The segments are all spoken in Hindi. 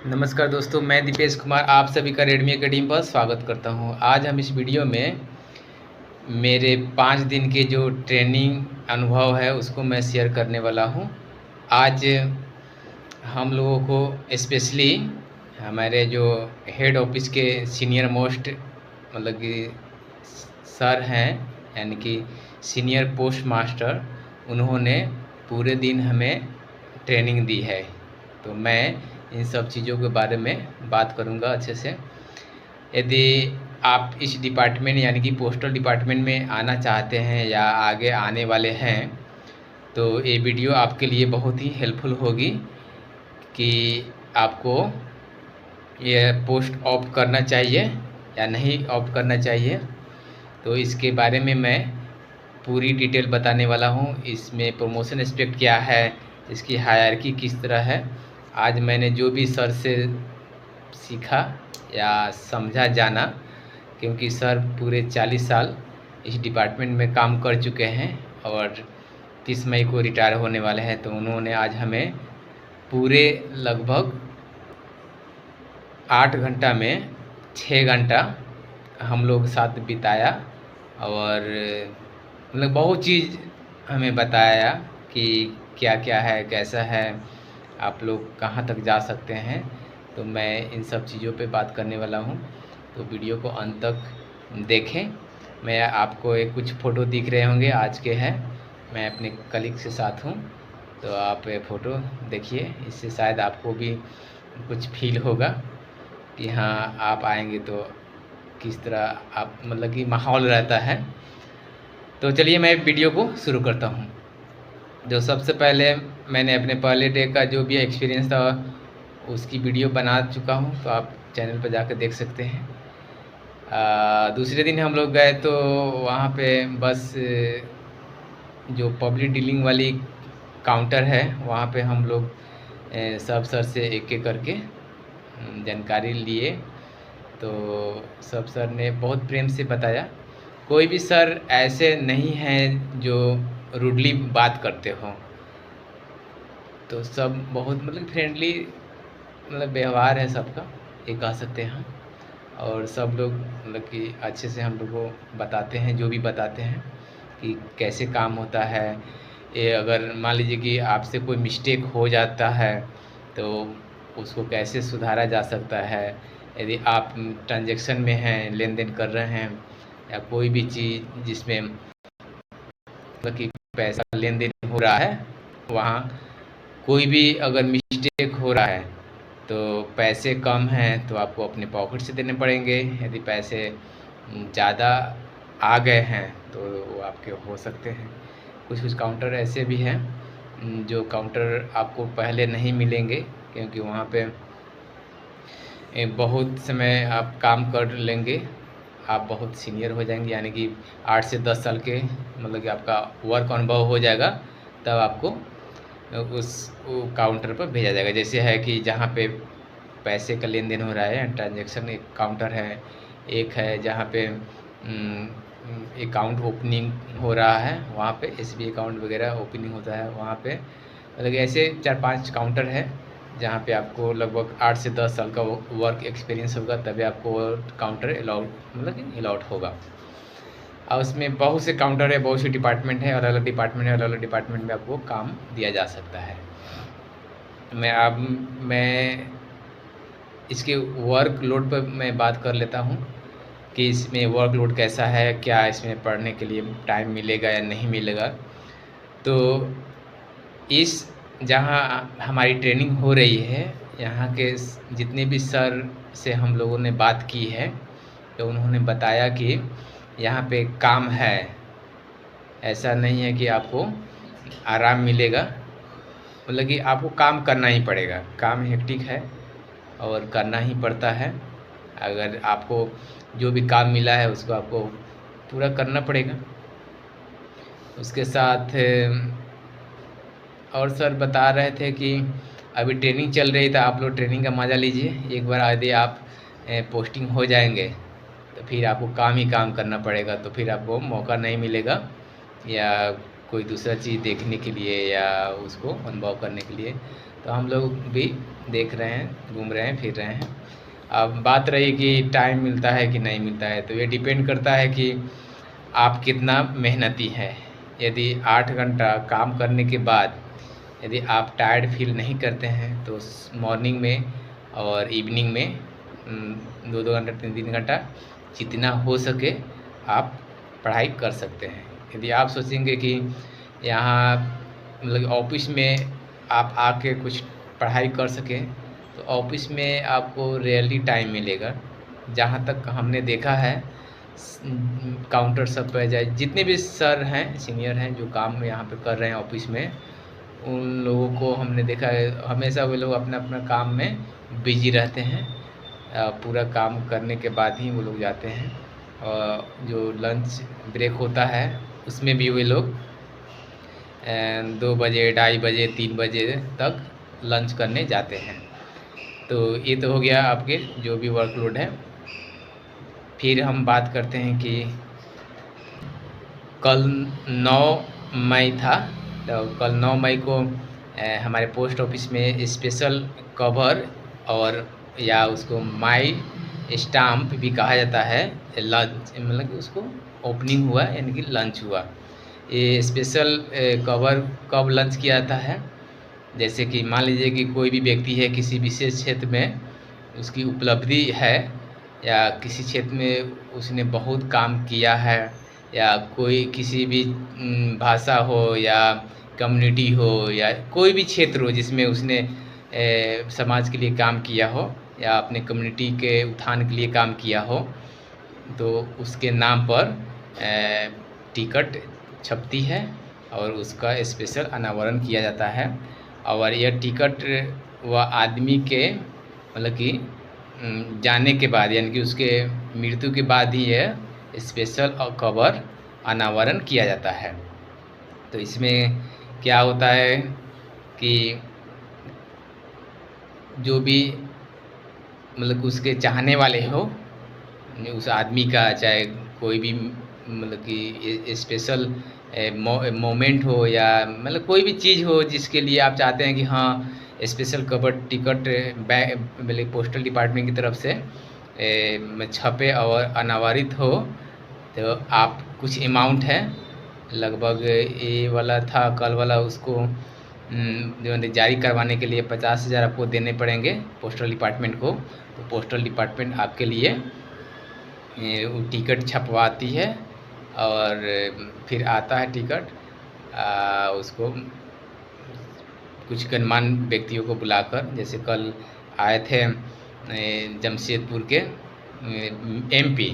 नमस्कार दोस्तों, मैं दीपेश कुमार आप सभी का रेडमी एकेडमी पर स्वागत करता हूं। आज हम इस वीडियो में मेरे 5 दिन के जो ट्रेनिंग अनुभव है उसको मैं शेयर करने वाला हूं। आज हम लोगों को स्पेशली हमारे जो हेड ऑफिस के सीनियर मोस्ट मतलब कि सर हैं, यानी कि सीनियर पोस्ट मास्टर, उन्होंने पूरे दिन हमें ट्रेनिंग दी है। तो मैं इन सब चीज़ों के बारे में बात करूंगा अच्छे से। यदि आप इस डिपार्टमेंट यानी कि पोस्टल डिपार्टमेंट में आना चाहते हैं या आगे आने वाले हैं तो ये वीडियो आपके लिए बहुत ही हेल्पफुल होगी कि आपको यह पोस्ट ऑफ करना चाहिए या नहीं ऑफ करना चाहिए। तो इसके बारे में मैं पूरी डिटेल बताने वाला हूँ। इसमें प्रमोशन एस्पेक्ट क्या है, इसकी हायरार्की किस तरह है। आज मैंने जो भी सर से सीखा या समझा जाना, क्योंकि सर पूरे 40 साल इस डिपार्टमेंट में काम कर चुके हैं और 30 मई को रिटायर होने वाले हैं। तो उन्होंने आज हमें पूरे लगभग 8 घंटा में 6 घंटा हम लोग साथ बिताया और मतलब बहुत चीज़ हमें बताया कि क्या क्या है, कैसा है, आप लोग कहाँ तक जा सकते हैं। तो मैं इन सब चीज़ों पे बात करने वाला हूँ, तो वीडियो को अंत तक देखें। मैं आपको एक कुछ फ़ोटो दिख रहे होंगे आज के हैं, मैं अपने कलीग के साथ हूँ। तो आप ये फ़ोटो देखिए, इससे शायद आपको भी कुछ फील होगा कि हाँ आप आएंगे तो किस तरह आप मतलब कि माहौल रहता है। तो चलिए मैं वीडियो को शुरू करता हूँ। जो सबसे पहले मैंने अपने पहले डे का जो भी एक्सपीरियंस था उसकी वीडियो बना चुका हूँ, तो आप चैनल पर जाकर देख सकते हैं। दूसरे दिन हम लोग गए तो वहाँ पे बस जो पब्लिक डीलिंग वाली काउंटर है वहाँ पे हम लोग सब सर से एक एक करके जानकारी लिए। तो सब सर ने बहुत प्रेम से बताया। कोई भी सर ऐसे नहीं हैं जो रूडली बात करते हों, तो सब बहुत मतलब फ्रेंडली मतलब व्यवहार है सबका, ये कह सकते हैं हम। और सब लोग मतलब कि अच्छे से हम लोग को बताते हैं, जो भी बताते हैं कि कैसे काम होता है। ये अगर मान लीजिए कि आपसे कोई मिस्टेक हो जाता है तो उसको कैसे सुधारा जा सकता है। यदि आप ट्रांजैक्शन में हैं, लेन देन कर रहे हैं या कोई भी चीज़ जिसमें मतलब कि पैसा लेन देन हो रहा है, वहाँ कोई भी अगर मिस्टेक हो रहा है तो पैसे कम हैं तो आपको अपने पॉकेट से देने पड़ेंगे। यदि पैसे ज़्यादा आ गए हैं तो वो आपके हो सकते हैं। कुछ कुछ काउंटर ऐसे भी हैं जो काउंटर आपको पहले नहीं मिलेंगे, क्योंकि वहाँ पे बहुत समय आप काम कर लेंगे, आप बहुत सीनियर हो जाएंगे, यानी कि 8 से 10 साल के मतलब कि आपका वर्क अनुभव हो जाएगा, तब आपको उस काउंटर पर भेजा जाएगा। जैसे है कि जहाँ पे पैसे का लेन देन हो रहा है, ट्रांजैक्शन एक काउंटर है, एक है जहाँ पे अकाउंट ओपनिंग हो रहा है, वहाँ पे एसबीआई अकाउंट वगैरह ओपनिंग होता है वहाँ पे। मतलब ऐसे 4-5 काउंटर है जहाँ पे आपको लगभग 8 से 10 साल का वर्क एक्सपीरियंस होगा, तभी आपको काउंटर अलाउड मतलब कि अलाउड होगा। और उसमें बहुत से काउंटर है, बहुत से डिपार्टमेंट है, अलग अलग डिपार्टमेंट है, अलग अलग डिपार्टमेंट में आपको काम दिया जा सकता है। मैं इसके वर्कलोड पर मैं बात कर लेता हूँ कि इसमें वर्कलोड कैसा है, क्या इसमें पढ़ने के लिए टाइम मिलेगा या नहीं मिलेगा। तो इस जहाँ हमारी ट्रेनिंग हो रही है, यहाँ के जितने भी सर से हम लोगों ने बात की है तो उन्होंने बताया कि यहाँ पे काम है, ऐसा नहीं है कि आपको आराम मिलेगा। मतलब कि आपको काम करना ही पड़ेगा, काम हेक्टिक है और करना ही पड़ता है। अगर आपको जो भी काम मिला है उसको आपको पूरा करना पड़ेगा। उसके साथ और सर बता रहे थे कि अभी ट्रेनिंग चल रही था, आप लोग ट्रेनिंग का मज़ा लीजिए। एक बार यदि आप पोस्टिंग हो जाएंगे तो फिर आपको काम ही काम करना पड़ेगा, तो फिर आपको मौका नहीं मिलेगा या कोई दूसरा चीज़ देखने के लिए या उसको अनुभव करने के लिए। तो हम लोग भी देख रहे हैं, घूम रहे हैं, फिर रहे हैं। अब बात रही कि टाइम मिलता है कि नहीं मिलता है, तो ये डिपेंड करता है कि आप कितना मेहनती हैं। यदि 8 घंटा काम करने के बाद यदि आप टायर्ड फील नहीं करते हैं तो मॉर्निंग में और इवनिंग में 2-2 घंटा 3-3 घंटा जितना हो सके आप पढ़ाई कर सकते हैं। यदि आप सोचेंगे कि यहाँ मतलब ऑफिस में आप आके कुछ पढ़ाई कर सकें तो ऑफिस में आपको रेयरली टाइम मिलेगा। जहाँ तक हमने देखा है काउंटर सब पे जाए जितने भी सर हैं सीनियर हैं जो काम यहाँ पे कर रहे हैं ऑफिस में, उन लोगों को हमने देखा है हमेशा वे लोग अपना अपना काम में बिजी रहते हैं। पूरा काम करने के बाद ही वो लोग जाते हैं और जो लंच ब्रेक होता है उसमें भी वे लोग 2 बजे 2:30 बजे 3 बजे तक लंच करने जाते हैं। तो ये तो हो गया आपके जो भी वर्कलोड है। फिर हम बात करते हैं कि कल 9 मई था, तो कल 9 मई को हमारे पोस्ट ऑफिस में स्पेशल कवर और या उसको माई स्टाम्प भी कहा जाता है लंच, मतलब कि उसको ओपनिंग हुआ यानी कि लंच हुआ। ये स्पेशल कवर कब लंच किया जाता है, जैसे कि मान लीजिए कि कोई भी व्यक्ति है किसी विशेष क्षेत्र में उसकी उपलब्धि है या किसी क्षेत्र में उसने बहुत काम किया है या कोई किसी भी भाषा हो या कम्युनिटी हो या कोई भी क्षेत्र हो जिसमें उसने समाज के लिए काम किया हो या अपने कम्युनिटी के उत्थान के लिए काम किया हो, तो उसके नाम पर टिकट छपती है और उसका स्पेशल अनावरण किया जाता है। और यह टिकट वह आदमी के मतलब कि जाने के बाद यानी कि उसके मृत्यु के बाद ही यह स्पेशल कवर अनावरण किया जाता है। तो इसमें क्या होता है कि जो भी मतलब उसके चाहने वाले हो उस आदमी का, चाहे कोई भी मतलब कि स्पेशल मोमेंट हो या मतलब कोई भी चीज़ हो जिसके लिए आप चाहते हैं कि हाँ स्पेशल कवर टिकट मतलब पोस्टल डिपार्टमेंट की तरफ से छपे और अनावरित हो, तो आप कुछ अमाउंट है लगभग ये वाला था कल वाला, उसको जो जारी करवाने के लिए 50,000 आपको देने पड़ेंगे पोस्टल डिपार्टमेंट को। तो पोस्टल डिपार्टमेंट आपके लिए वो टिकट छपवाती है और फिर आता है टिकट उसको कुछ गणमान्य व्यक्तियों को बुलाकर, जैसे कल आए थे जमशेदपुर के एमपी,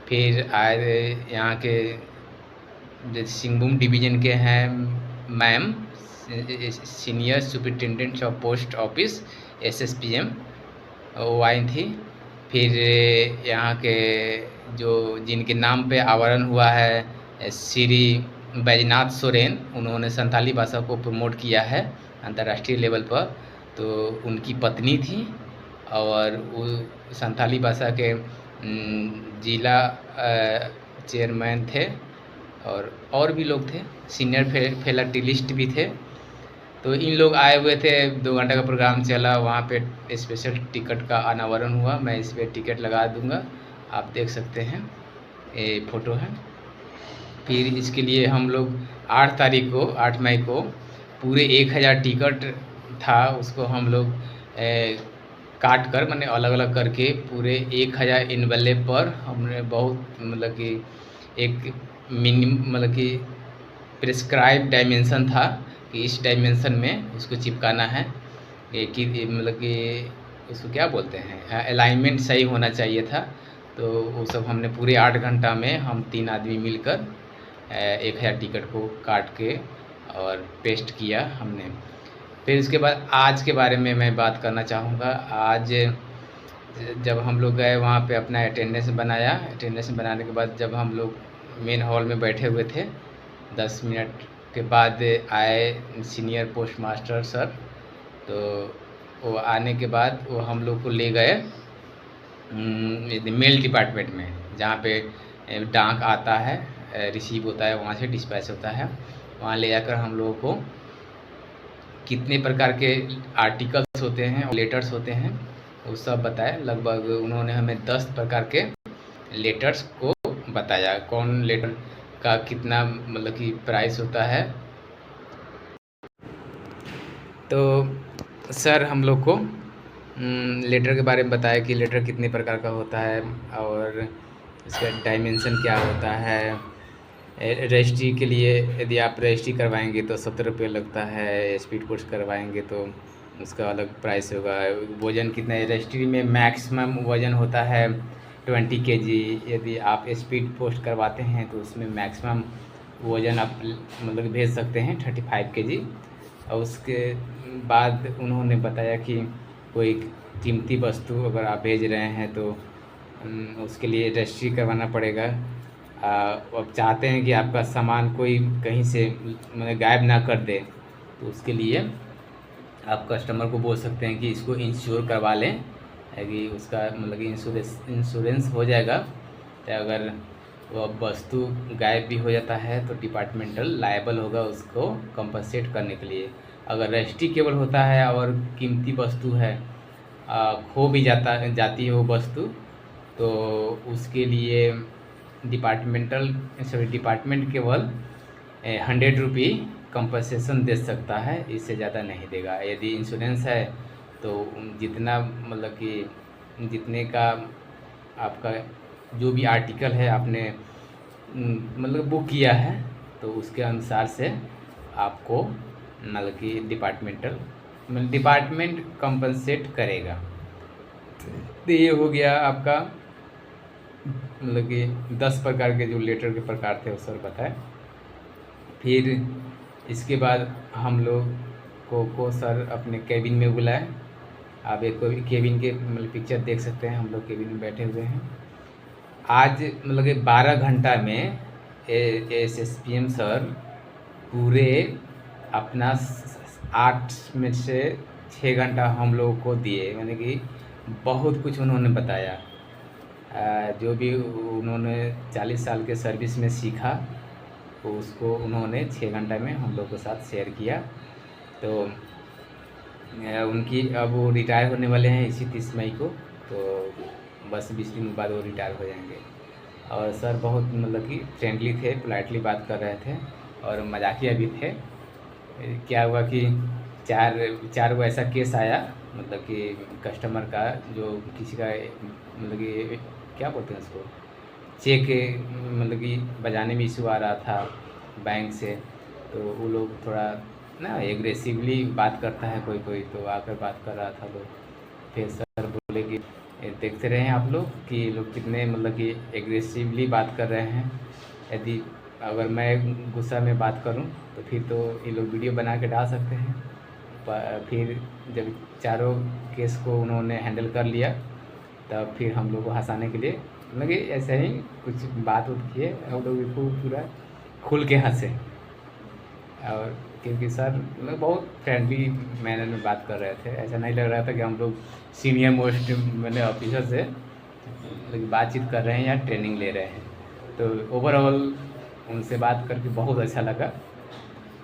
फिर आए यहाँ के सिंहभूम डिवीज़न के हैं ma'am senior superintendent of post office SSPM, वो आई थी। फिर यहाँ के जो जिनके नाम पे आवरण हुआ है श्री बैजनाथ सोरेन, उन्होंने संथाली भाषा को प्रमोट किया है अंतर्राष्ट्रीय लेवल पर, तो उनकी पत्नी थी और वो संथाली भाषा के जिला चेयरमैन थे और भी लोग थे, सीनियर फिलैटेलिस्ट भी थे। तो इन लोग आए हुए थे, 2 घंटा का प्रोग्राम चला, वहाँ पे स्पेशल टिकट का अनावरण हुआ। मैं इस पर टिकट लगा दूंगा, आप देख सकते हैं, ये फ़ोटो है। फिर इसके लिए हम लोग 8 तारीख को 8 मई को पूरे 1000 टिकट था, उसको हम लोग काट कर मैंने अलग अलग करके पूरे 1000 इनवैलेव पर हमने बहुत मतलब कि एक मतलब कि प्रिस्क्राइब डायमेंशन था कि इस डायमेंशन में उसको चिपकाना है कि मतलब कि उसको क्या बोलते हैं अलाइनमेंट सही होना चाहिए था। तो वो सब हमने पूरे 8 घंटा में हम 3 आदमी मिलकर 1000 टिकट को काट के और पेस्ट किया हमने। फिर उसके बाद आज के बारे में मैं बात करना चाहूँगा। आज जब हम लोग गए वहाँ पे अपना अटेंडेंस बनाया, अटेंडेंस बनाने के बाद जब हम लोग मेन हॉल में बैठे हुए थे, 10 मिनट के बाद आए सीनियर पोस्ट मास्टर सर, तो वो आने के बाद वो हम लोग को ले गए मेल डिपार्टमेंट में, जहाँ पे डाक आता है, रिसीव होता है, वहाँ से डिस्पैच होता है, वहाँ ले जाकर हम लोगों को कितने प्रकार के आर्टिकल्स होते हैं और लेटर्स होते हैं वो सब बताया। लगभग उन्होंने हमें 10 प्रकार के लेटर्स को बताया, कौन लेटर का कितना मतलब कि प्राइस होता है। तो सर हम लोग को लेटर के बारे में बताया कि लेटर कितने प्रकार का होता है और इसका डायमेंशन क्या होता है। रजिस्ट्री के लिए यदि आप रजिस्ट्री करवाएंगे तो 70 रुपये लगता है, स्पीड पोस्ट करवाएंगे तो उसका अलग प्राइस होगा। वज़न कितना है, रजिस्ट्री में मैक्सिमम वज़न होता है 20 kg। यदि आप स्पीड पोस्ट करवाते हैं तो उसमें मैक्सिमम वज़न आप मतलब भेज सकते हैं 35 kg। और उसके बाद उन्होंने बताया कि कोई कीमती वस्तु अगर आप भेज रहे हैं तो उसके लिए रजिस्ट्री करवाना पड़ेगा। अब चाहते हैं कि आपका सामान कोई कहीं से मतलब गायब ना कर दे, तो उसके लिए आप कस्टमर को बोल सकते हैं कि इसको इंश्योर करवा लें, कि उसका मतलब कि इंश्योरेंस हो जाएगा। तो अगर वह वस्तु गायब भी हो जाता है तो डिपार्टमेंटल लायबल होगा उसको कंपनसेट करने के लिए। अगर रजिस्ट्री केवल होता है और कीमती वस्तु है, खो भी जाती है वो वस्तु, तो उसके लिए डिपार्टमेंट केवल 100 रुपये कंपनसेशन दे सकता है, इससे ज़्यादा नहीं देगा। यदि इंश्योरेंस है तो जितना मतलब कि जितने का आपका जो भी आर्टिकल है आपने मतलब बुक किया है तो उसके अनुसार से आपको मतलब कि डिपार्टमेंट कंपनसेट करेगा। तो ये हो गया आपका मतलब कि 10 प्रकार के जो लेटर के प्रकार थे वो सर बताए। फिर इसके बाद हम लोग को सर अपने केबिन में बुलाए। आप एक केबिन के मतलब पिक्चर देख सकते हैं, हम लोग केबिन में बैठे हुए हैं। आज मतलब कि 12 घंटा में SSPM सर पूरे अपना 8 में से 6 घंटा हम लोगों को दिए, यानी कि बहुत कुछ उन्होंने बताया। जो भी उन्होंने 40 साल के सर्विस में सीखा तो उसको उन्होंने 6 घंटा में हम लोग के साथ शेयर किया। तो उनकी अब वो रिटायर होने वाले हैं इसी 30 मई को, तो बस 20 दिन बाद वो रिटायर हो जाएंगे। और सर बहुत मतलब कि फ्रेंडली थे, पोलाइटली बात कर रहे थे और मजाकिया भी थे। क्या हुआ कि चार वो ऐसा केस आया, मतलब कि कस्टमर का जो किसी का मतलब कि क्या बोलते हैं उसको, चेक मतलब कि बजाने में इशू आ रहा था बैंक से, तो वो लोग थोड़ा ना एग्रेसिवली बात करता है कोई, तो आकर बात कर रहा था। तो फिर सर बोले कि देखते रहे आप लोग कि लोग कितने मतलब कि एग्रेसिवली बात कर रहे हैं। यदि अगर मैं गुस्सा में बात करूं तो फिर तो ये लोग वीडियो बना के डाल सकते हैं। फिर जब चारों केस को उन्होंने हैंडल कर लिया तब फिर हम लोग को हंसाने के लिए मतलब कि ऐसे ही कुछ बात किए, हम लोग भी पूरा खुल के हंसे। और क्योंकि सर मतलब बहुत फ्रेंडली मैनर में बात कर रहे थे, ऐसा नहीं लग रहा था कि हम लोग सीनियर मोस्ट मैंने ऑफिसर से बातचीत कर रहे हैं या ट्रेनिंग ले रहे हैं। तो ओवरऑल उनसे बात करके बहुत अच्छा लगा।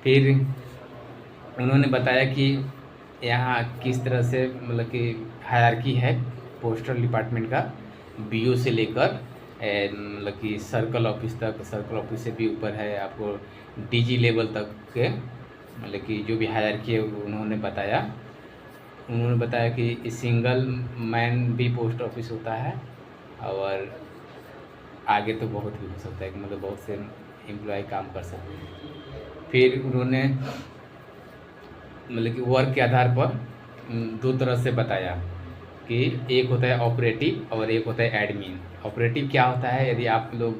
फिर उन्होंने बताया कि यहाँ किस तरह से मतलब कि हायरार्की है पोस्टल डिपार्टमेंट का, BO से लेकर मतलब कि सर्कल ऑफिस तक, सर्कल ऑफिस से भी ऊपर है आपको DG लेवल तक के मतलब कि जो भी हायरार्की है उन्होंने बताया। उन्होंने बताया कि सिंगल मैन भी पोस्ट ऑफिस होता है और आगे तो बहुत भी हो सकता है कि मतलब बहुत से एम्प्लॉय काम कर सकते हैं। फिर उन्होंने मतलब कि वर्क के आधार पर 2 तरह से बताया कि एक होता है ऑपरेटिव और एक होता है एडमिन। ऑपरेटिव क्या होता है, यदि आप लोग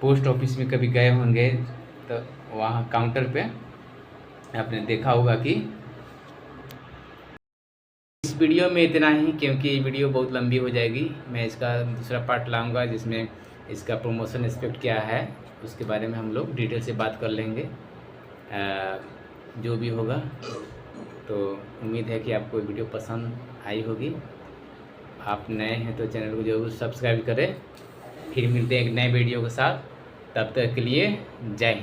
पोस्ट ऑफिस में कभी गए होंगे तो वहाँ काउंटर पे आपने देखा होगा कि इस वीडियो में इतना ही, क्योंकि वीडियो बहुत लंबी हो जाएगी। मैं इसका दूसरा पार्ट लाऊंगा जिसमें इसका प्रमोशन एस्पेक्ट क्या है उसके बारे में हम लोग डिटेल से बात कर लेंगे। जो भी होगा तो उम्मीद है कि आपको वीडियो पसंद आई होगी। आप नए हैं तो चैनल को जरूर सब्सक्राइब करें। फिर मिलते हैं एक नए वीडियो के साथ, तब तक के लिए जय हिंद।